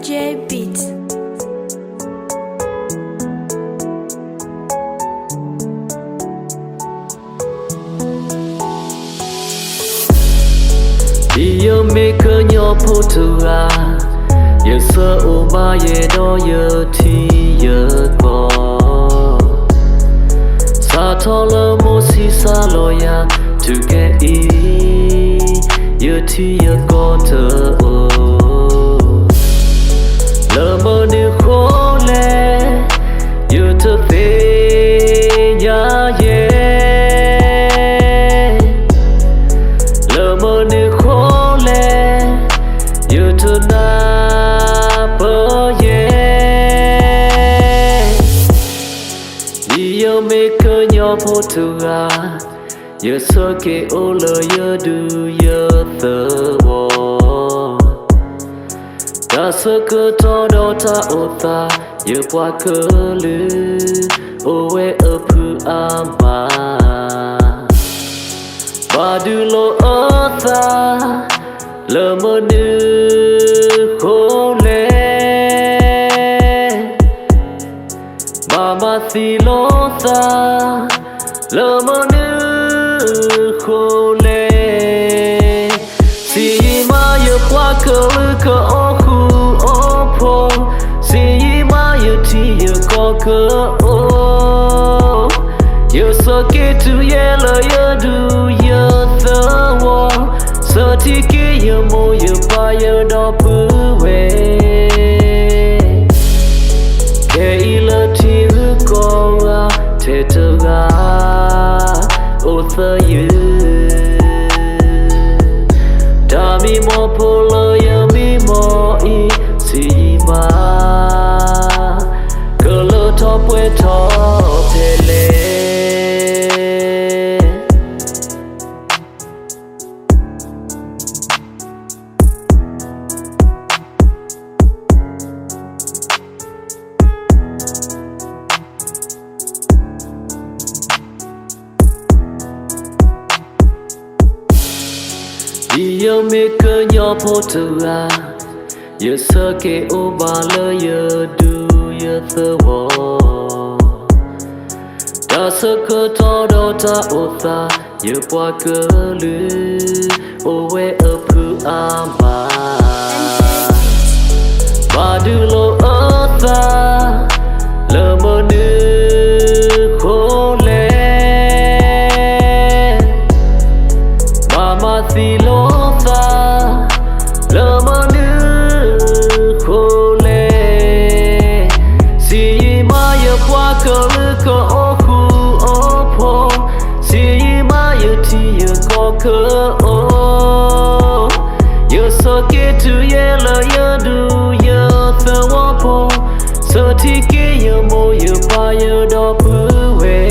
NJ Beatz. Yêu mê cơ nhỏ phô thư à Yêu sơ ô ba ye đó yêu thi yêu có Sa thọ lơ mô si sa lo ya Tu kê y Yêu thi yêu có thơ ô Lơ mơ nữ khô lê Yêu thơ phê ya ye Lơ mơ nữ khô lê Yêu thơ na bơ ye Yêu mê cơ nhỏ phô thư à Yêu sơ kê ô lơ yêu đu yêu thơ vô Ta sơ cơ to đo ta ô ta Yêu qua cơ lư Ô e ơ phu a ma Ba du lo ơ ta Lơ mơ nữ khô lê Mama si lo ta Lơ mơ nữ khô lê Si ma yêu qua cơ lư cơ ô khu ô phô Si ma yêu thi yêu có cơ ô Yêu sơ kê tu ye lơ yêu du yêu thơ wo Sơ thi kê yêu mô yêu ba yêu đo bư về Kê y lơ thi hư cô à Thế thơ gà ô thơ yêu Đà mi mô phô lơ yêu mi mô y Si ma Cơ lơ thọ bue thọ phê lê Yêu mê cơ nhỏ phô thư à Yêu sơ kê ô ba lơ yêu đu yêu thơ vô Ta sơ cơ to đo ta ô ta Yêu qua cơ lư Ô e ơ phu a ma Ba du lo ơ ta Lơ mơ nữ khô lê Mama si lo ta Lơ mơ nữ khô lê Si ma yêu qua cơ lư cơ ô khu ô phô Si ma yêu thi yêu có cơ ô Yêu sơ kê tu ye lơ yêu du yêu thơ wo phô Sơ thi kê yêu mô yêu ba yêu đo bư về